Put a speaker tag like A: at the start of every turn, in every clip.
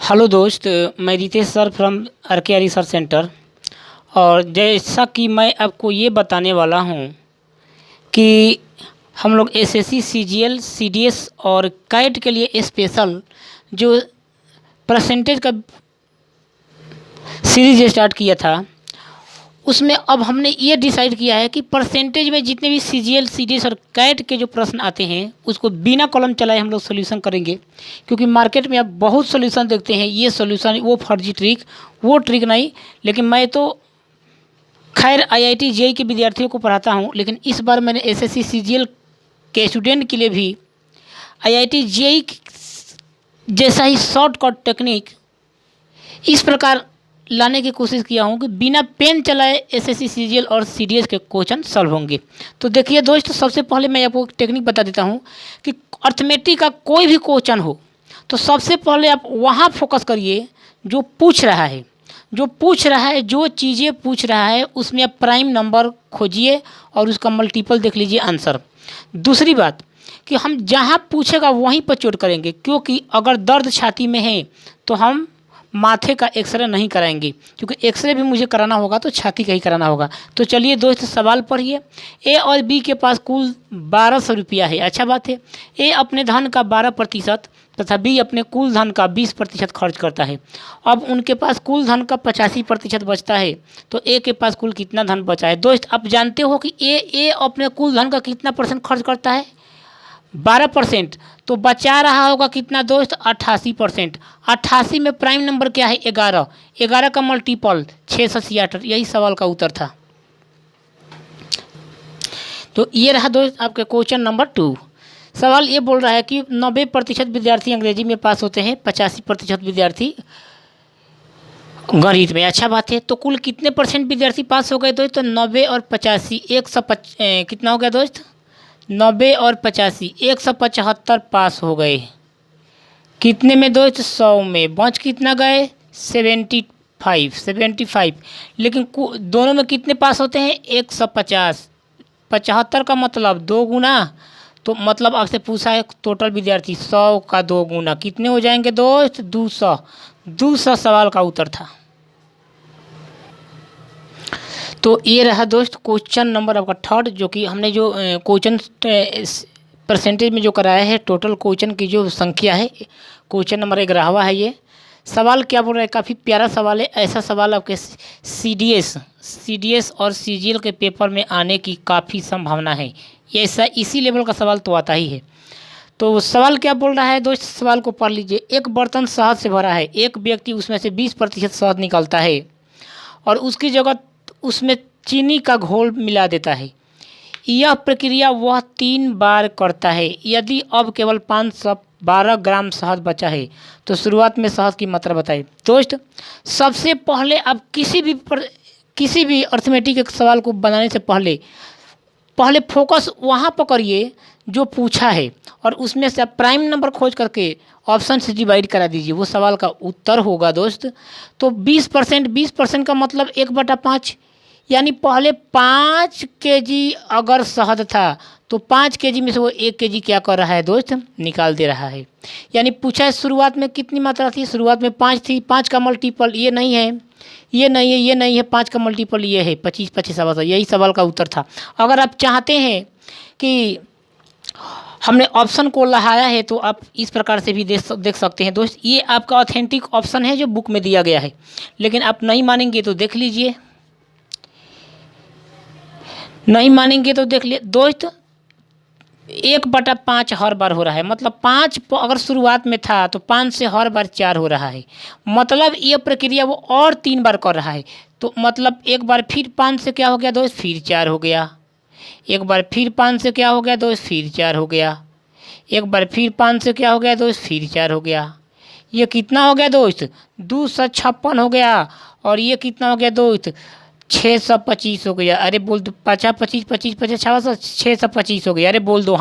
A: Hello दोस्त, मैं Ritesh sir from our research centre. और जैसा कि मैं आपको ये बताने वाला हूँ कि हम लोग एसएससी सीजीएल सीडीएस और कैट के लिए स्पेशल जो परसेंटेज का सीरीज स्टार्ट किया था, उसमें अब हमने ये डिसाइड किया है कि परसेंटेज में जितने भी सीजीएल सीडीएस और कैट के जो प्रश्न आते हैं उसको बिना कॉलम चलाए हम लोग सोल्यूशन करेंगे। क्योंकि मार्केट में आप बहुत सोल्यूशन देखते हैं, ये सोल्यूशन वो फर्जी ट्रिक वो ट्रिक नहीं। लेकिन मैं तो खैर आईआईटी जेईई के विद्यार्थियों को पढ़ाता हूँ, लेकिन इस बार मैंने एसएससी सीजीएल के स्टूडेंट के लिए भी आईआईटी जेईई जैसा ही शॉर्टकट टेक्निक इस प्रकार लाने की कोशिश किया हूँ कि बिना पेन चलाए एसएससी सीजीएल और सीडीएस के क्वेश्चन सॉल्व होंगे। तो देखिए दोस्तों, सबसे पहले मैं आपको टेक्निक बता देता हूँ कि अर्थमेटिक का कोई भी क्वेश्चन हो तो सबसे पहले आप वहाँ फोकस करिए जो पूछ रहा है, जो चीज़ें पूछ रहा है उसमें आप प्राइम नंबर खोजिए और उसका मल्टीपल देख लीजिए आंसर। दूसरी बात कि हम जहाँ पूछेगा वहीं पर चोट करेंगे, क्योंकि अगर दर्द छाती में है तो हम माथे का एक्सरे नहीं कराएंगे, क्योंकि एक्सरे भी मुझे कराना होगा तो छाती का ही कराना होगा। तो चलिए दोस्त सवाल पढ़िए। ए और बी के पास कुल 1200 रुपया है, अच्छा बात है। ए अपने धन का 12% तथा बी अपने कुल धन का 20% खर्च करता है। अब उनके पास कुल धन का 85% बचता है, तो ए के पास कुल कितना धन बचा है। दोस्त आप जानते हो कि ए अपने कुल धन का कितना परसेंट खर्च करता है, 12%। तो बचा रहा होगा कितना दोस्त, 88%। 88 में प्राइम नंबर क्या है, 11। 11 का मल्टीपल 666, यही सवाल का उत्तर था। तो ये रहा दोस्त आपके क्वेश्चन नंबर 2। सवाल ये बोल रहा है कि 90% विद्यार्थी अंग्रेजी में पास होते हैं, 85% विद्यार्थी गणित में, अच्छा बात है। तो कुल कितने परसेंट विद्यार्थी पास हो गए दोस्त, तो 90 और 85 कितना हो गया दोस्त, 90 और 85 175 पास हो गए। कितने में दोस्त, 100 में। बच कितना गए, 75। लेकिन दोनों में कितने पास होते हैं, 150। 75 का मतलब 2 गुना, तो मतलब आपसे पूछा है टोटल विद्यार्थी 100 का 2 गुना कितने हो जाएंगे दोस्त, 200 सवाल का उत्तर था। तो ये रहा दोस्त क्वेश्चन नंबर आपका 3, जो कि हमने जो क्वेश्चन परसेंटेज में जो कराया है, टोटल क्वेश्चन की जो संख्या है, क्वेश्चन नंबर 11वां है ये। सवाल क्या बोल रहा है, काफ़ी प्यारा सवाल है। ऐसा सवाल आपके सीडीएस और सीजीएल के पेपर में आने की काफ़ी संभावना है। ये ऐसा इसी लेवल का सवाल तो आता ही है। तो सवाल क्या बोल रहा है दोस्त, सवाल को पढ़ लीजिए। एक बर्तन शहद से भरा है, एक व्यक्ति उसमें से 20% शहद निकालता है और उसकी जगह उसमें चीनी का घोल मिला देता है। यह प्रक्रिया वह 3 बार करता है। यदि अब केवल 512 ग्राम शहद बचा है तो शुरुआत में शहद की मात्रा बताइए। दोस्त सबसे पहले आप किसी भी अर्थमेटिक एक सवाल को बनाने से पहले फोकस वहाँ पर करिए जो पूछा है, और उसमें से आप प्राइम नंबर खोज करके ऑप्शन से डिवाइड करा दीजिए, वो सवाल का उत्तर होगा दोस्त। तो 20% का मतलब 1/5, यानी पहले 5 केजी अगर शहद था तो 5 केजी में से वो 1 केजी क्या कर रहा है दोस्त, निकाल दे रहा है। यानी पूछा है शुरुआत में कितनी मात्रा थी, शुरुआत में 5 थी। 5 का मल्टीपल ये नहीं है, 5 का मल्टीपल ये है 25 सवाल। यही सवाल का उत्तर था। अगर आप चाहते हैं कि हमने ऑप्शन को लहाया है तो आप इस प्रकार से भी देख सकते हैं दोस्त। ये आपका ऑथेंटिक ऑप्शन है जो बुक में दिया गया है, लेकिन आप नहीं मानेंगे तो देख लीजिए, नहीं मानेंगे तो देख लिए दोस्त। 1/5 हर बार हो रहा है, मतलब 5 अगर शुरुआत में था तो 5 से हर बार 4 हो रहा है, मतलब ये प्रक्रिया वो और 3 बार कर रहा है। तो मतलब एक बार फिर 5 से क्या हो गया दोस्त, फिर 4 हो गया। एक बार फिर 5 से क्या हो गया दोस्त, फिर 4 हो गया। एक बार फिर 5 से क्या हो गया दोस्त, फिर 4 हो गया। ये कितना हो गया दोस्त, 256 हो गया। और ये कितना हो गया दोस्त, 625 हो गया। अरे बोल दो, 25 625 हो गया। अरे बोल दो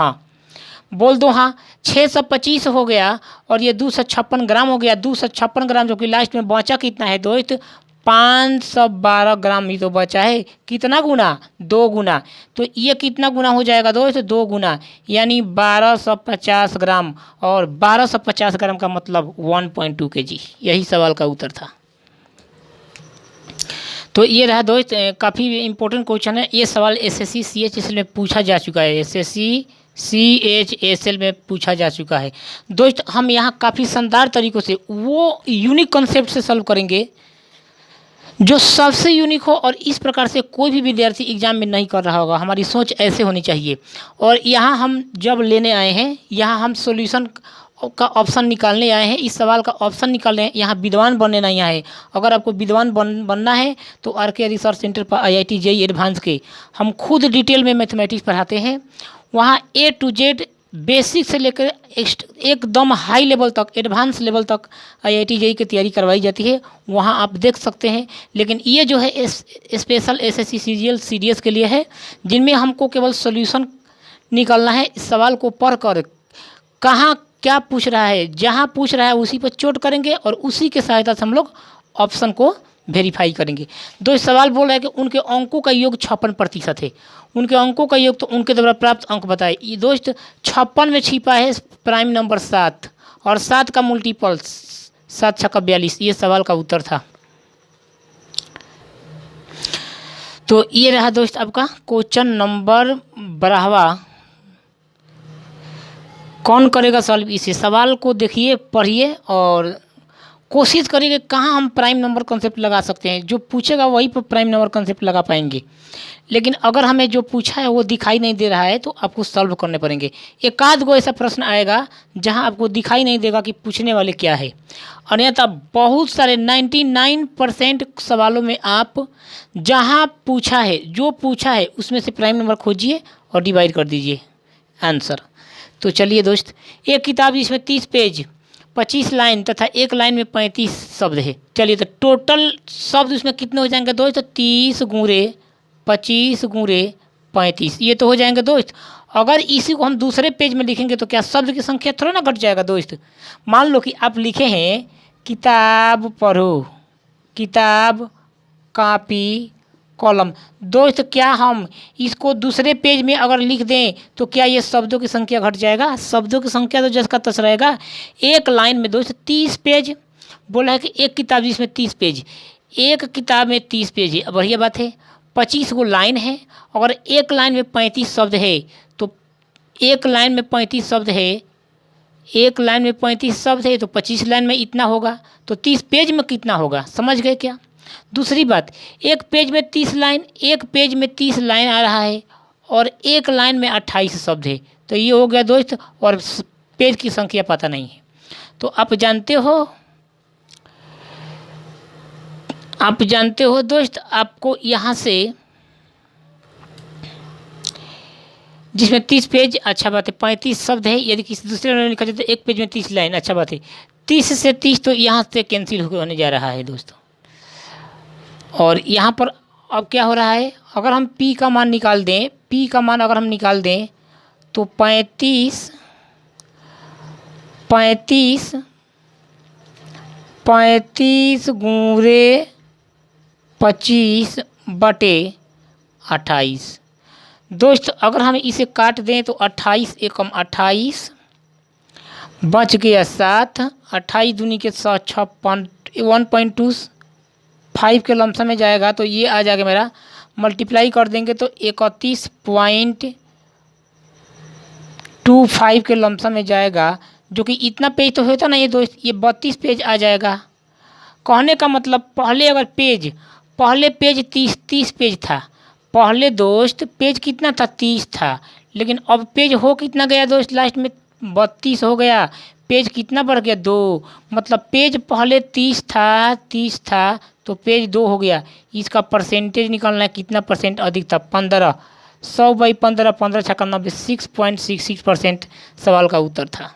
A: हाँ, 625 हो गया। और ये 256 ग्राम हो गया। 256 ग्राम, जो कि लास्ट में बचा कितना है दोस्त, 512 ग्राम ही तो बचा है। कितना गुना? 2 गुना। तो ये कितना गुना हो जाएगा दोस्त? 2 गुना, यानी 1250 ग्राम। और 1250 ग्राम का मतलब 1.2 kg। यही सवाल का उत्तर था। तो ये रहा दोस्त, काफ़ी इम्पोर्टेंट क्वेश्चन है। ये सवाल SSC CHSL में पूछा जा चुका है। SSC CHSL में पूछा जा चुका है दोस्त। हम यहाँ काफ़ी शानदार तरीक़ों से वो यूनिक कॉन्सेप्ट से सॉल्व करेंगे जो सबसे यूनिक हो, और इस प्रकार से कोई भी विद्यार्थी एग्जाम में नहीं कर रहा होगा। हमारी सोच ऐसे होनी चाहिए। और यहाँ हम जब लेने आए हैं, यहाँ हम सॉल्यूशन का ऑप्शन निकालने आए हैं, इस सवाल का ऑप्शन निकालने हैं। यहाँ विद्वान बनने नहीं आए हैं। अगर आपको विद्वान बनना है तो RK रिसर्च सेंटर पर IIT JEE एडवांस के हम खुद डिटेल में मैथमेटिक्स पढ़ाते हैं। वहाँ A to Z बेसिक से लेकर एकदम हाई लेवल तक, एडवांस लेवल तक IIT JEE की तैयारी करवाई जाती है। वहाँ आप देख सकते हैं। लेकिन ये जो है स्पेशल SSC CGL CDS के लिए है, जिनमें हमको केवल सॉल्यूशन निकालना है। इस सवाल को पढ़ कर कहाँ क्या पूछ रहा है, जहाँ पूछ रहा है उसी पर चोट करेंगे और उसी के सहायता से हम लोग ऑप्शन को वेरीफाई करेंगे। दो सवाल बोल रहा है कि उनके अंकों का योग 56% है। उनके अंकों का योग तो उनके द्वारा प्राप्त अंक बताए। ये दोस्त 56 में छिपा है प्राइम नंबर 7, और 7 का मल्टीपल 7 छक्का 42। ये सवाल का उत्तर था। तो ये रहा दोस्त आपका क्वेश्चन नंबर 12। कौन करेगा सॉल्व? इसे सवाल को देखिए, पढ़िए और कोशिश करिए कि कहाँ हम प्राइम नंबर कॉन्सेप्ट लगा सकते हैं। जो पूछेगा वही पर प्राइम नंबर कॉन्सेप्ट लगा पाएंगे। लेकिन अगर हमें जो पूछा है वो दिखाई नहीं दे रहा है तो आपको सॉल्व करने पड़ेंगे। एक आध गो ऐसा प्रश्न आएगा जहां आपको दिखाई नहीं देगा कि पूछने वाले क्या है। अन्यथा बहुत सारे 99% सवालों में आप जहां पूछा है, जो पूछा है उसमें से प्राइम नंबर खोजिए और डिवाइड कर दीजिए आंसर। तो चलिए दोस्त, एक किताब जिसमें 30 पेज 25 लाइन तथा एक लाइन में 35 शब्द है। चलिए तो टोटल शब्द उसमें कितने हो जाएंगे दोस्त? 30 गुणे 25 गुणे 35, ये तो हो जाएंगे दोस्त। अगर इसी को हम दूसरे पेज में लिखेंगे तो क्या शब्द की संख्या थोड़ा ना घट जाएगा दोस्त। मान लो कि आप लिखे हैं किताब पढ़ो, किताब कॉपी कॉलम। दोस्त क्या हम इसको दूसरे पेज में अगर लिख दें तो क्या ये शब्दों की संख्या घट जाएगा? शब्दों की संख्या तो जैसा तस रहेगा। एक लाइन में दोस्त 30 पेज बोला है कि एक किताब जिसमें 30 पेज, एक किताब में 30 पेज है, बढ़िया बात है। 25 गो लाइन है, अगर एक लाइन में 35 शब्द है तो एक लाइन में 35 शब्द है, एक लाइन में 35 शब्द है तो 25 लाइन में इतना होगा। तो 30 पेज में कितना होगा, समझ गए क्या? दूसरी बात, एक पेज में 30 लाइन, एक पेज में 30 लाइन आ रहा है और एक लाइन में 28 शब्द है। तो ये हो गया दोस्त, और पेज की संख्या पता नहीं है। तो आप जानते हो दोस्त, आपको यहाँ से जिसमें 30 पेज, अच्छा बात है, 35 शब्द है। यदि किसी दूसरे में लिखा जाए तो एक पेज में 30 लाइन, अच्छा बात है। 30 से 30 तो यहाँ से कैंसिल होने जा रहा है दोस्तों। और यहाँ पर अब क्या हो रहा है, अगर हम P का मान निकाल दें, P का मान अगर हम निकाल दें तो 35 गुणे 25 बटे 28। दोस्त अगर हम इसे काट दें तो 28 एकम 28 बच गया 7, 28 दूनी के 7, 1.2 5 के लमसम में जाएगा तो ये आ जाएगा मेरा, मल्टीप्लाई कर देंगे तो 31.25 के लमसम में जाएगा, जो कि इतना पेज तो होता ना ये दोस्त, ये 32 पेज आ जाएगा। कहने का मतलब पहले पेज 30 पेज था। पहले दोस्त पेज कितना था? 30 था। लेकिन अब पेज हो कितना गया दोस्त? लास्ट में 32 हो गया। पेज कितना बढ़ गया? 2। मतलब पेज पहले 30 था तो पेज 2 हो गया। इसका परसेंटेज निकालना है, कितना परसेंट अधिक था? 15। 100/15, 15 छक्का 90, 6.66% सवाल का उत्तर था।